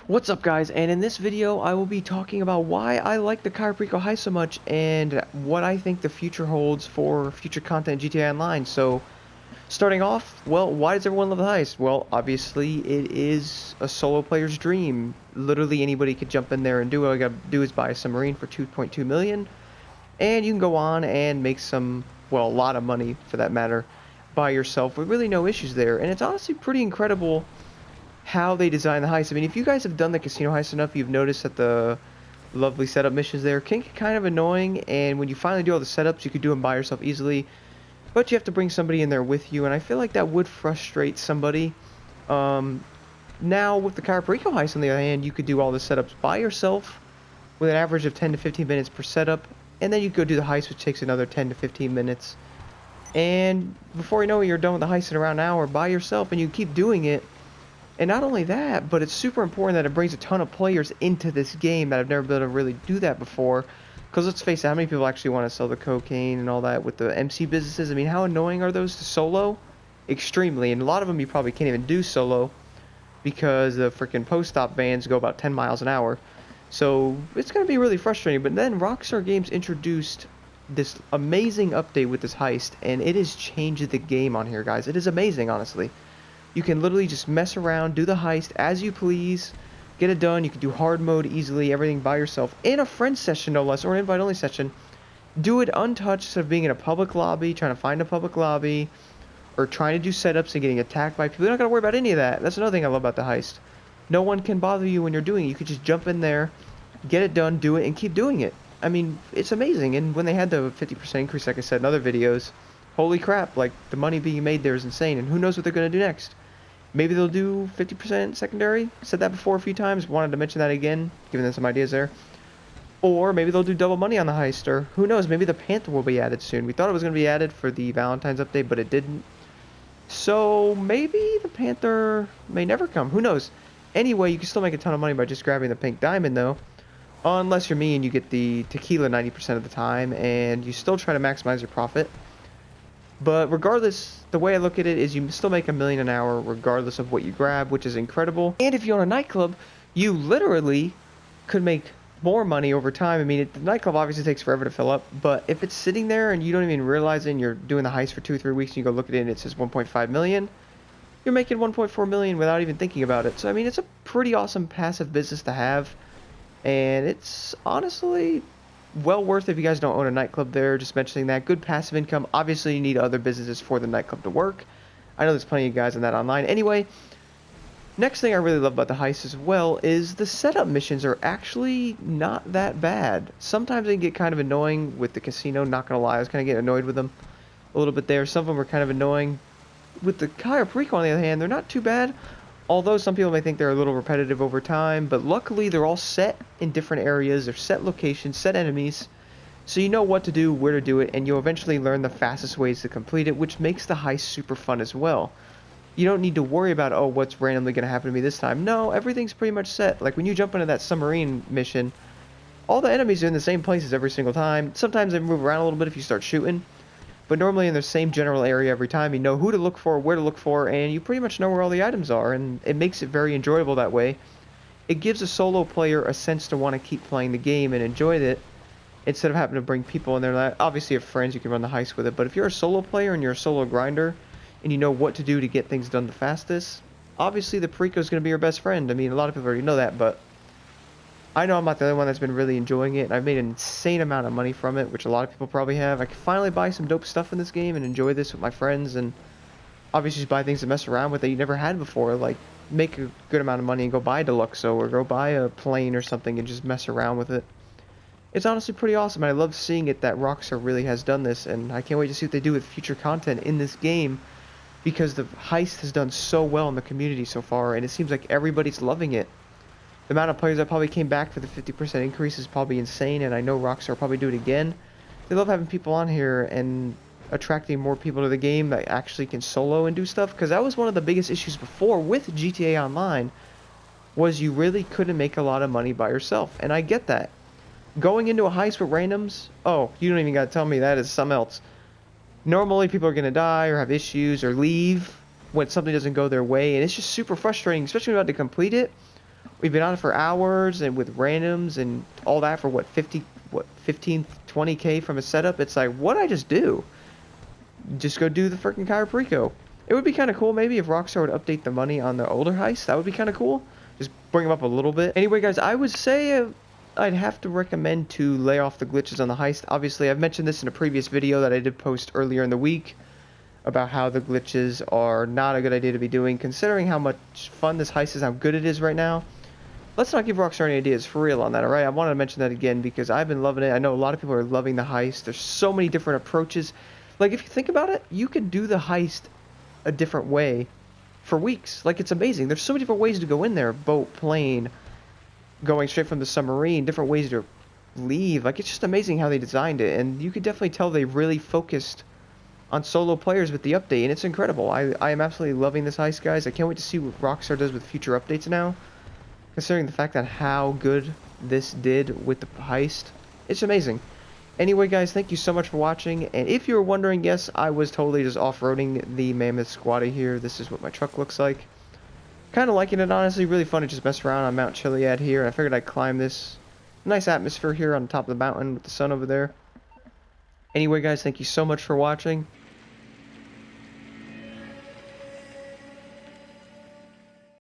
What's up guys, and in this video I will be talking about why I like the Cayo Perico Heist so much and what I think the future holds for future content in GTA Online. So starting off, well, why does everyone love the heist? Well, obviously it is a solo player's dream. Literally anybody could jump in there and do it. All you gotta do is buy a submarine for 2.2 million and you can go on and make some, well, a lot of money for that matter, by yourself with really no issues there. And it's honestly pretty incredible how they design the heist. I mean, if you guys have done the casino heist enough, you've noticed that the lovely setup missions there can get kind of annoying, and when you finally do all the setups, you could do them by yourself easily, but you have to bring somebody in there with you, and I feel like that would frustrate somebody. Now, with the Cayo Perico heist, on the other hand, you could do all the setups by yourself with an average of 10 to 15 minutes per setup, and then you go do the heist, which takes another 10 to 15 minutes. And before you know it, you're done with the heist in around an hour by yourself, and you keep doing it. And not only that, but it's super important that it brings a ton of players into this game that have never been able to really do that before. Because let's face it, how many people actually want to sell the cocaine and all that with the MC businesses? I mean, how annoying are those to solo? Extremely. And a lot of them you probably can't even do solo because the freaking post-stop vans go about 10 miles an hour. So it's going to be really frustrating. But then Rockstar Games introduced this amazing update with this heist, and it has changed the game on here, guys. It is amazing, honestly. You can literally just mess around, do the heist as you please, get it done. You can do hard mode easily, everything by yourself, in a friend session no less, or an invite-only session. Do it untouched instead of being in a public lobby, trying to find a public lobby, or trying to do setups and getting attacked by people. You're not going to worry about any of that. That's another thing I love about the heist. No one can bother you when you're doing it. You can just jump in there, get it done, do it, and keep doing it. I mean, it's amazing. And when they had the 50% increase, like I said in other videos, holy crap, like, the money being made there is insane, and who knows what they're going to do next. Maybe they'll do 50% secondary. Said that before a few times. Wanted to mention that again, giving them some ideas there. Or maybe they'll do double money on the heist, or who knows, maybe the Panther will be added soon. We thought it was going to be added for the Valentine's update, but it didn't. So maybe the Panther may never come. Who knows? Anyway, you can still make a ton of money by just grabbing the pink diamond, though. Unless you're me and you get the tequila 90% of the time, and you still try to maximize your profit. But regardless, the way I look at it is you still make $1 million an hour regardless of what you grab, which is incredible. And if you own a nightclub, you literally could make more money over time. I mean, the nightclub obviously takes forever to fill up, but if it's sitting there and you don't even realize it and you're doing the heist for 2 or 3 weeks and you go look at it and it says 1.5 million, you're making 1.4 million without even thinking about it. So, I mean, it's a pretty awesome passive business to have, and it's honestly well worth it if you guys don't own a nightclub there. Just mentioning that. Good passive income. Obviously, you need other businesses for the nightclub to work. I know there's plenty of guys on that online. Anyway, next thing I really love about the heist as well is the setup missions are actually not that bad. Sometimes they get kind of annoying with the casino, not gonna lie. I was kind of getting annoyed with them a little bit there. Some of them are kind of annoying. With the Cayo Perico, on the other hand, they're not too bad. Although some people may think they're a little repetitive over time, but luckily they're all set in different areas, they're set locations, set enemies, so you know what to do, where to do it, and you'll eventually learn the fastest ways to complete it, which makes the heist super fun as well. You don't need to worry about, oh, what's randomly going to happen to me this time. No, everything's pretty much set. Like when you jump into that submarine mission, all the enemies are in the same places every single time. Sometimes they move around a little bit if you start shooting. But normally in the same general area every time. You know who to look for, where to look for, and you pretty much know where all the items are, and it makes it very enjoyable that way. It gives a solo player a sense to want to keep playing the game and enjoy it, instead of having to bring people in there. Obviously, if friends, you can run the heist with it, but if you're a solo player and you're a solo grinder, and you know what to do to get things done the fastest, obviously the Perico is going to be your best friend. I mean, a lot of people already know that, but I know I'm not the only one that's been really enjoying it, and I've made an insane amount of money from it, which a lot of people probably have. I can finally buy some dope stuff in this game and enjoy this with my friends, and obviously just buy things to mess around with that you never had before, like make a good amount of money and go buy a Deluxo or go buy a plane or something and just mess around with it. It's honestly pretty awesome, and I love seeing it that Rockstar really has done this, and I can't wait to see what they do with future content in this game, because the heist has done so well in the community so far, and it seems like everybody's loving it. The amount of players that probably came back for the 50% increase is probably insane, and I know Rockstar will probably do it again. They love having people on here and attracting more people to the game that actually can solo and do stuff, because that was one of the biggest issues before with GTA Online, was you really couldn't make a lot of money by yourself, and I get that. Going into a heist with randoms, oh, you don't even gotta tell me that is something else. Normally people are gonna die or have issues or leave when something doesn't go their way, and it's just super frustrating, especially when you're about to complete it. We've been on it for hours and with randoms and all that for what 15, 20k from a setup. It's like, what I just do? Just go do the freaking Cayo Perico. It would be kind of cool maybe if Rockstar would update the money on the older heists. That would be kind of cool. Just bring them up a little bit. Anyway, guys, I would say I'd have to recommend to lay off the glitches on the heist. Obviously, I've mentioned this in a previous video that I did post earlier in the week about how the glitches are not a good idea to be doing, considering how much fun this heist is, how good it is right now. Let's not give Rockstar any ideas for real on that, alright? I wanted to mention that again because I've been loving it. I know a lot of people are loving the heist. There's so many different approaches. Like, if you think about it, you could do the heist a different way for weeks. Like, it's amazing. There's so many different ways to go in there. Boat, plane, going straight from the submarine, different ways to leave. Like, it's just amazing how they designed it. And you could definitely tell they really focused on solo players with the update. And it's incredible. I am absolutely loving this heist, guys. I can't wait to see what Rockstar does with future updates now. Considering the fact that how good this did with the heist. It's amazing. Anyway, guys, thank you so much for watching, and if you were wondering, yes, I was totally just off-roading the Mammoth Squatty here. This is what my truck looks like. Kind of liking it, honestly. Really fun to just mess around on Mount Chiliad here, and I figured I'd climb this nice atmosphere here on top of the mountain with the sun over there. Anyway, guys, thank you so much for watching.